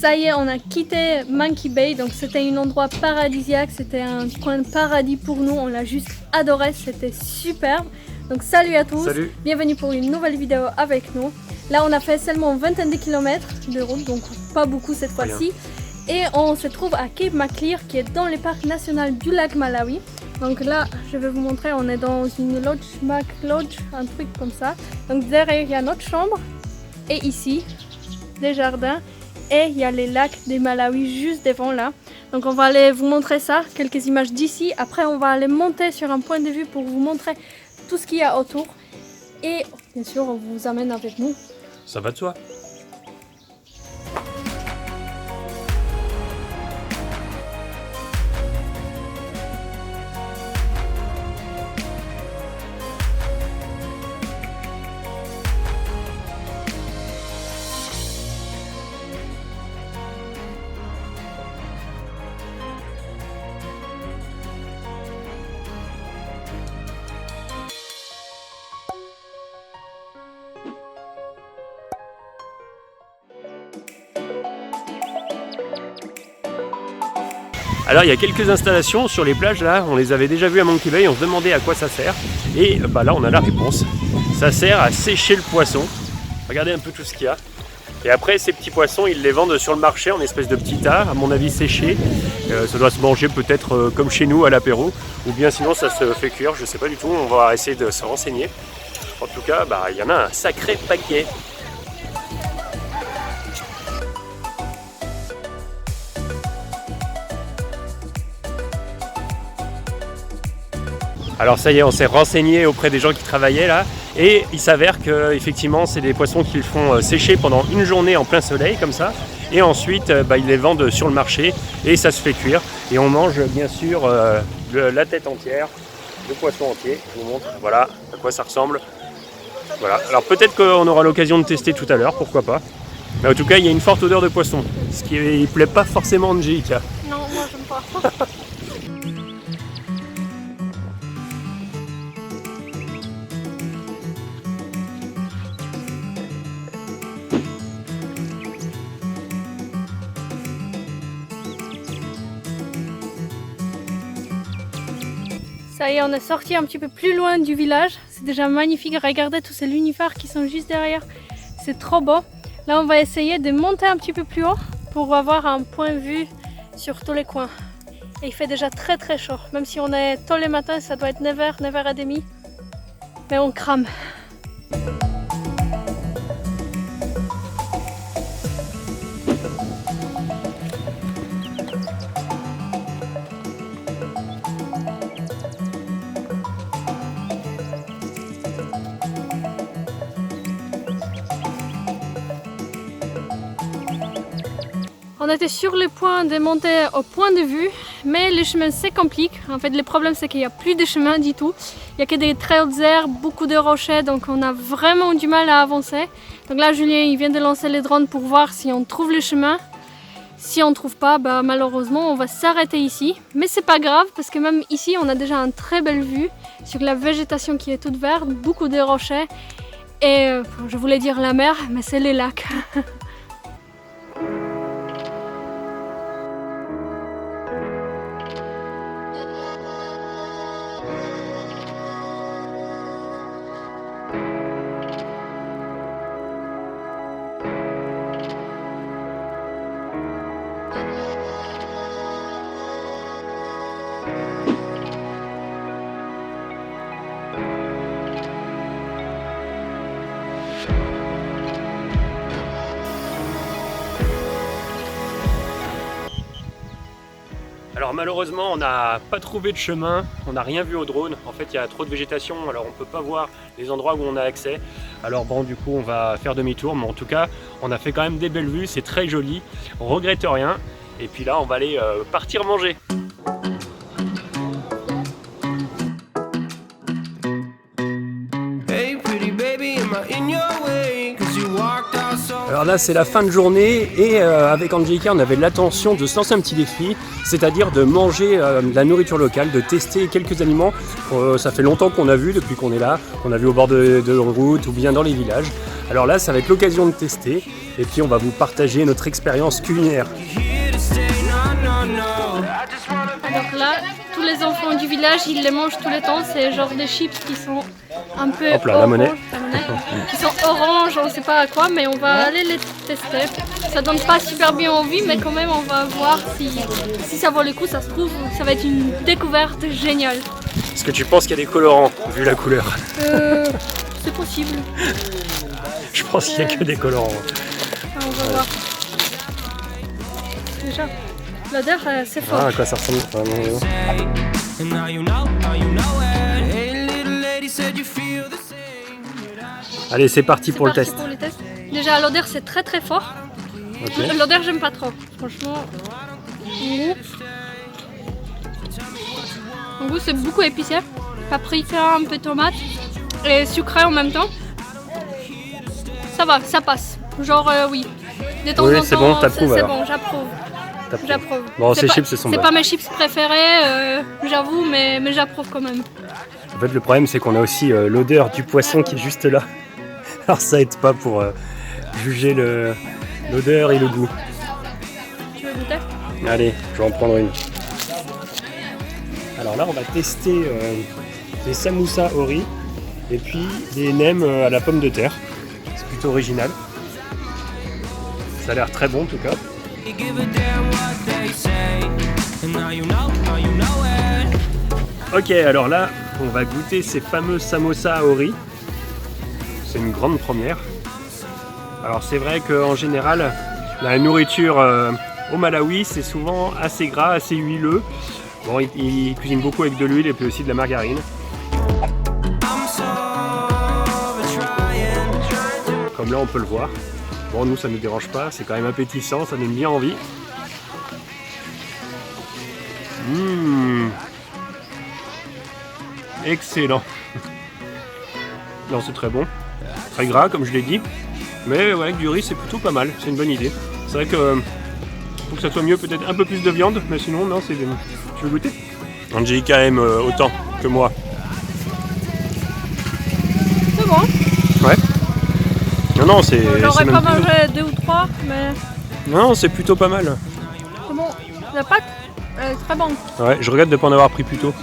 ça y est, on a quitté Monkey Bay, donc c'était un endroit paradisiaque, c'était un coin de paradis pour nous, on l'a juste adoré, c'était superbe. Donc salut à tous, Salut. Bienvenue pour une nouvelle vidéo avec nous. Là on a fait seulement une vingtaine de kilomètres de route, donc pas beaucoup cette fois-ci. Et on se trouve à Cape Maclear qui est dans le parc national du lac Malawi. Donc là je vais vous montrer, on est dans une lodge, Mac Lodge, un truc comme ça. Donc derrière il y a notre chambre et ici des jardins et il y a les lacs des Malawi juste devant là. Donc on va aller vous montrer ça, quelques images d'ici. Après on va aller monter sur un point de vue pour vous montrer tout ce qu'il y a autour. Et bien sûr on vous amène avec nous. Ça va de soi. Alors il y a quelques installations sur les plages là, on les avait déjà vues à Monkey Bay, on se demandait à quoi ça sert. Et bah là on a la réponse. Ça sert à sécher le poisson. Regardez un peu tout ce qu'il y a. Et après ces petits poissons ils les vendent sur le marché en espèce de petits tas, à mon avis séchés. Ça doit se manger peut-être comme chez nous à l'apéro. Ou bien sinon ça se fait cuire, je sais pas du tout, on va essayer de se renseigner. En tout cas bah, il y en a un sacré paquet. Alors ça y est, on s'est renseigné auprès des gens qui travaillaient là et il s'avère que effectivement c'est des poissons qu'ils font sécher pendant une journée en plein soleil comme ça et ensuite ils les vendent sur le marché et ça se fait cuire et on mange bien sûr la tête entière, le poisson entier. Je vous montre, voilà à quoi ça ressemble. Voilà, alors peut-être qu'on aura l'occasion de tester tout à l'heure, pourquoi pas. Mais en tout cas il y a une forte odeur de poisson, ce qui ne plaît pas forcément à Angelica. Non, moi j'aime pas. Ça y est, on est sorti un petit peu plus loin du village. C'est déjà magnifique. Regardez tous ces lunifères qui sont juste derrière. C'est trop beau. Là, on va essayer de monter un petit peu plus haut pour avoir un point de vue sur tous les coins. Et il fait déjà très très chaud. Même si on est tôt le matin, ça doit être 9h, 9h30. Mais on crame. On était sur le point de monter au point de vue, mais le chemin se complique. En fait, le problème c'est qu'il n'y a plus de chemin du tout. Il n'y a que des très hautes herbes, beaucoup de rochers, donc on a vraiment du mal à avancer. Donc là, Julien il vient de lancer les drones pour voir si on trouve le chemin. Si on ne trouve pas, malheureusement, on va s'arrêter ici. Mais c'est pas grave, parce que même ici, on a déjà une très belle vue sur la végétation qui est toute verte, beaucoup de rochers. Et je voulais dire la mer, mais c'est les lacs. Alors malheureusement on n'a pas trouvé de chemin, on n'a rien vu au drone. En fait il y a trop de végétation, alors on ne peut pas voir les endroits où on a accès. Alors bon du coup on va faire demi-tour, mais en tout cas on a fait quand même des belles vues, c'est très joli, on regrette rien. Et puis là on va aller partir manger. Hey pretty baby, am I in your way? 'Cause you walked out so Alors là c'est la fin de journée et avec Angelica on avait l'intention de se lancer un petit défi, c'est-à-dire de manger de la nourriture locale, de tester quelques aliments. Ça fait longtemps qu'on a vu depuis qu'on est là, on a vu au bord de route ou bien dans les villages. Alors là ça va être l'occasion de tester et puis on va vous partager notre expérience culinaire. Here to stay, no, no, no. I just wanna be Donc là, tous les enfants du village, ils les mangent tout le temps. C'est genre des chips qui sont un peu Hop là, la monnaie. qui sont orange, on sait pas à quoi, mais on va aller les tester. Ça donne pas super bien envie, mais quand même, on va voir si ça vaut le coup. Ça se trouve, ça va être une découverte géniale. Est-ce que tu penses qu'il y a des colorants, vu la couleur? C'est possible. Je pense qu'il n'y a que des colorants. On va voir. Déjà, l'odeur, c'est fort. Ah, à quoi ça ressemble? Ah, non. and now you know it. Hey, little lady said you feel the same. Allez, c'est parti C'est pour le parti test. pour le test. Déjà, l'odeur, c'est très très fort. Ok. L'odeur, j'aime pas trop. Franchement, en goût, c'est beaucoup épicé. Paprika, un peu tomate et sucré en même temps. Ça va, ça passe. Genre, oui. De temps Oui, en c'est temps, bon, t'approuves c'est alors. bon, j'approuve. T'approuves. J'approuve. Bon, C'est ces pas- chips, ce sont C'est bonnes. pas mes chips préférés, j'avoue, mais j'approuve quand même. En fait, le problème, c'est qu'on a aussi l'odeur du poisson qui est juste là. Alors, ça aide pas pour juger l'odeur et le goût. Tu veux goûter? Allez, je vais en prendre une. Alors là, on va tester des samoussas au riz et puis des nems à la pomme de terre. C'est plutôt original. Ça a l'air très bon en tout cas. You give a damn what they say, and now you know it. Ok, alors là, on va goûter ces fameux samosas au riz. C'est une grande première. Alors c'est vrai qu'en général, la nourriture au Malawi, c'est souvent assez gras, assez huileux. Bon, ils cuisinent beaucoup avec de l'huile et puis aussi de la margarine. I'm so trying. Comme là, on peut le voir. Bon, nous, ça ne nous dérange pas. C'est quand même appétissant, ça donne bien envie. Mmh. Excellent. Non, c'est très bon. Très gras, comme je l'ai dit. Mais ouais, avec du riz, c'est plutôt pas mal. C'est une bonne idée. C'est vrai que faut que ça soit mieux, peut-être un peu plus de viande. Mais sinon, non, c'est... Tu veux goûter? Angelica aime autant que moi. C'est bon. Ouais. Non, c'est... J'aurais c'est pas même- mangé 2 ou 3, mais Non, c'est plutôt pas mal. c'est bon. La pâte, elle est très bonne. Ouais, je regrette de ne pas en avoir pris plus tôt.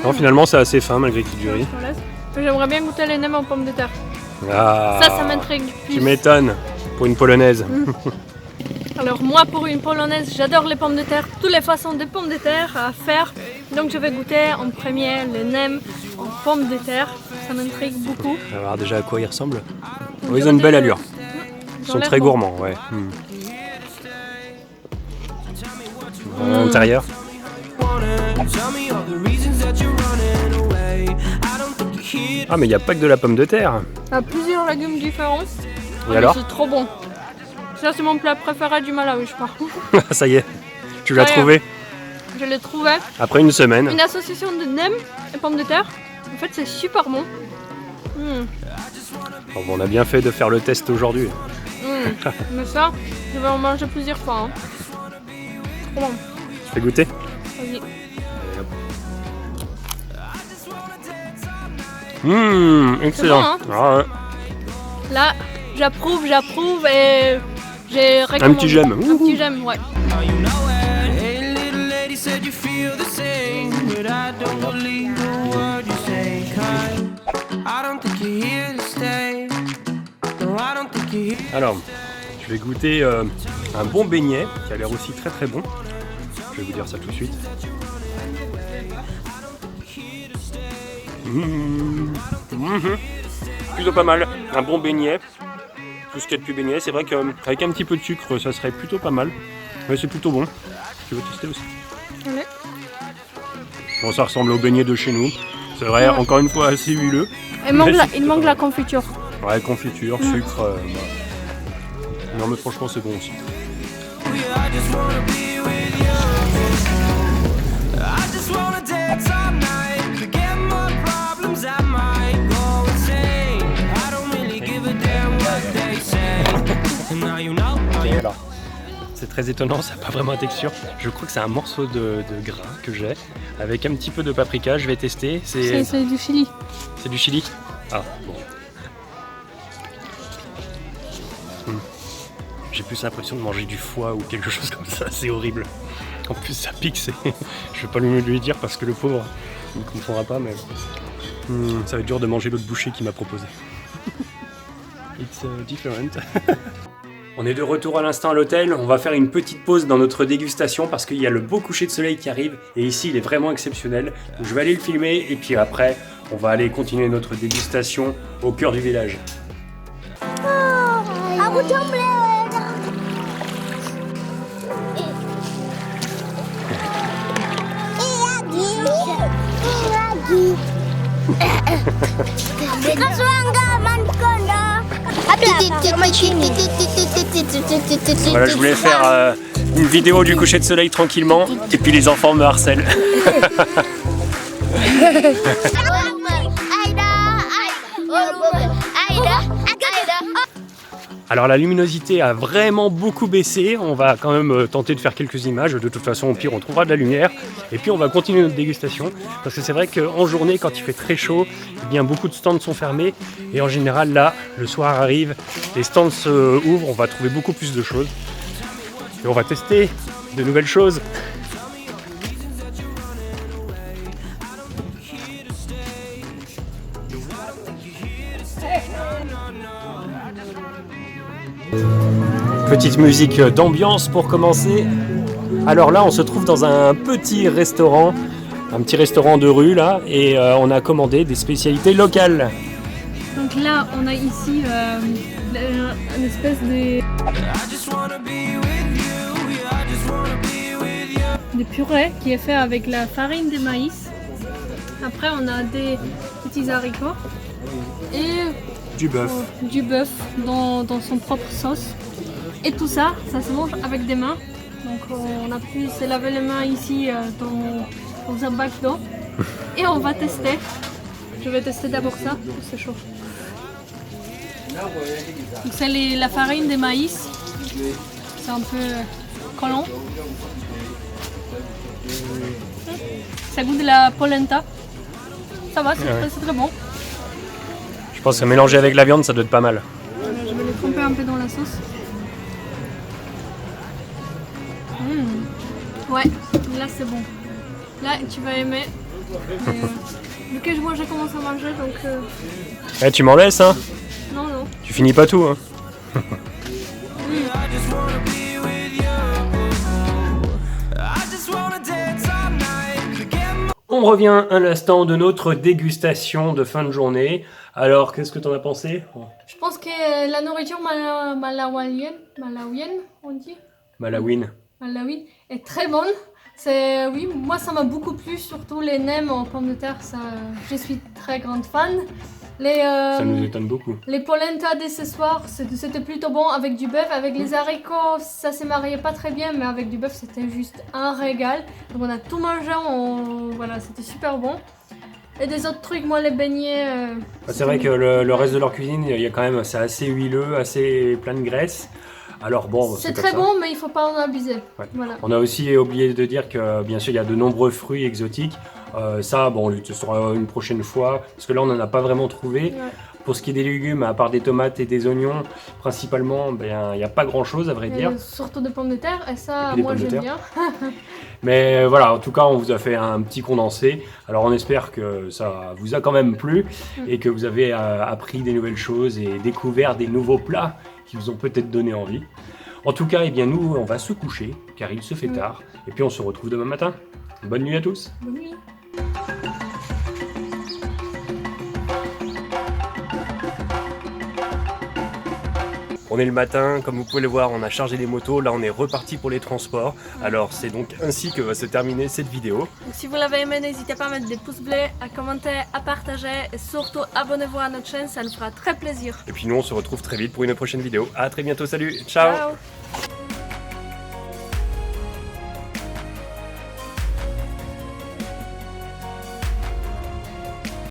Non, finalement, c'est assez fin malgré qu'il y ait du riz. Je te laisse. Mais j'aimerais bien goûter les nems en pommes de terre. Ah, Ça m'intrigue plus. Tu m'étonnes pour une polonaise. Alors moi, pour une polonaise, j'adore les pommes de terre, toutes les façons de pommes de terre à faire. Donc je vais goûter en premier les nems en pommes de terre. Ça m'intrigue beaucoup. On va voir déjà à quoi ils ressemblent. Oh, ils ont une belle allure. Ils sont très gourmands, ouais. À l'intérieur. Tell me all the reasons that you're running away. I don't think you're here. Ah, mais il n'y a pas que de la pomme de terre. Il y a plusieurs légumes différents. Et Mais alors? c'est trop bon. Ça, c'est mon plat préféré du Malawi, je crois. Ça y est, tu l'as Ça y est. trouvé Je l'ai trouvé. après une semaine. Une association de nems et pommes de terre. En fait, c'est super bon. Oh, bon, on a bien fait de faire le test aujourd'hui. Mais ça, je vais en manger plusieurs fois. Hein. Trop bon. Tu fais goûter? Vas-y. Excellent. C'est bon, Ah ouais. Là, j'approuve et j'ai recommandé. Un petit j'aime. Un petit j'aime, ouais. Now you know it. Hey, little lady said you feel the same, but I don't believe a word you say. 'Cause I don't think you're here to stay. No, I don't think you're here. Alors, je vais goûter un bon beignet qui a l'air aussi très très bon. Je vais vous dire ça tout de suite. Plutôt pas mal. Un bon beignet. Tout ce qu'il y a de plus beignet. C'est vrai qu'avec un petit peu de sucre, ça serait plutôt pas mal. Mais c'est plutôt bon. Tu veux tester aussi? Allez. Bon, ça ressemble au beignet de chez nous. C'est vrai, encore une fois, assez huileux. Il manque, Mais la, c'est il manque la confiture. Ouais, confiture, sucre. Non, mais franchement, c'est bon aussi. I just wanna be with you. I just wanna dance all night. Forget my problems, I might go insane. I don't really give a damn what they say. And now you know. Ok, alors, c'est très étonnant, ça n'a pas vraiment de texture. Je crois que c'est un morceau de gras que j'ai, avec un petit peu de paprika. Je vais tester. C'est du chili. C'est du chili. Ah, bon. J'ai plus l'impression de manger du foie ou quelque chose comme ça, c'est horrible. En plus ça pique, je vais pas lui dire parce que le pauvre, il ne comprendra pas, mais ça va être dur de manger l'autre bouchée qu'il m'a proposé. It's different. On est de retour à l'instant à l'hôtel, on va faire une petite pause dans notre dégustation parce qu'il y a le beau coucher de soleil qui arrive et ici il est vraiment exceptionnel. Donc je vais aller le filmer et puis après on va aller continuer notre dégustation au cœur du village. Aku jomblo. Voilà, je voulais faire une vidéo du coucher de soleil tranquillement et puis les enfants me harcèlent. Alors la luminosité a vraiment beaucoup baissé, on va quand même tenter de faire quelques images, de toute façon au pire on trouvera de la lumière et puis on va continuer notre dégustation parce que c'est vrai qu'en journée quand il fait très chaud, eh bien beaucoup de stands sont fermés et en général là le soir arrive, les stands se ouvrent, on va trouver beaucoup plus de choses et on va tester de nouvelles choses. Petite musique d'ambiance pour commencer. Alors là, on se trouve dans un petit restaurant de rue là, et on a commandé des spécialités locales. Donc là, on a ici une espèce de purée qui est fait avec la farine de maïs. Après, on a des petits haricots et Du bœuf. Du bœuf dans son propre sauce. Et tout ça, ça se mange avec des mains. Donc on a pu se laver les mains ici dans un bac d'eau. Et on va tester. Je vais tester d'abord ça, c'est chaud. Donc c'est la farine de maïs. C'est un peu collant. Ça goûte de la polenta. Ça va, c'est très bon. Je pense que mélanger avec la viande, ça doit être pas mal. Je vais le tremper un peu dans la sauce. Ouais, là c'est bon. Là tu vas aimer. Vu que moi j'ai commencé à manger donc. Tu m'en laisses hein? Non. Tu finis pas tout hein? On revient un instant de notre dégustation de fin de journée. Alors, qu'est-ce que t'en as pensé? Je pense que la nourriture malawienne, on dit Malawine. Malawi est très bonne. Oui, moi ça m'a beaucoup plu, surtout les nems en pommes de terre, ça, je suis très grande fan. Ça nous étonne beaucoup. Les polenta de ce soir, c'était plutôt bon avec du bœuf. Avec les haricots, ça s'est marié pas très bien, mais avec du bœuf, c'était juste un régal. Donc on a tout mangé, voilà, c'était super bon. Et des autres trucs, moi les beignets... C'est vrai que le reste de leur cuisine, il y a quand même, c'est assez huileux, assez plein de graisse. Alors bon, c'est très bon, mais il faut pas en abuser. Ouais. Voilà. On a aussi oublié de dire que bien sûr il y a de nombreux fruits exotiques. Ça, bon, on le testera une prochaine fois, parce que là on n'en a pas vraiment trouvé. Ouais. Pour ce qui est des légumes, à part des tomates et des oignons, principalement, il n'y a pas grand chose à vrai dire. Surtout des pommes de terre, et ça, Et moi j'aime bien. Mais voilà, en tout cas, on vous a fait un petit condensé. Alors on espère que ça vous a quand même plu et que vous avez appris des nouvelles choses et découvert des nouveaux plats qui vous ont peut-être donné envie. En tout cas, eh bien, nous, on va se coucher car il se fait tard. Et puis on se retrouve demain matin. Bonne nuit à tous. Bonne nuit. On est le matin, comme vous pouvez le voir, on a chargé les motos, là on est reparti pour les transports. Alors c'est donc ainsi que va se terminer cette vidéo. Donc, si vous l'avez aimé, n'hésitez pas à mettre des pouces bleus, à commenter, à partager et surtout abonnez-vous à notre chaîne, ça nous fera très plaisir. Et puis nous on se retrouve très vite pour une prochaine vidéo. À très bientôt, salut, ciao. Ciao.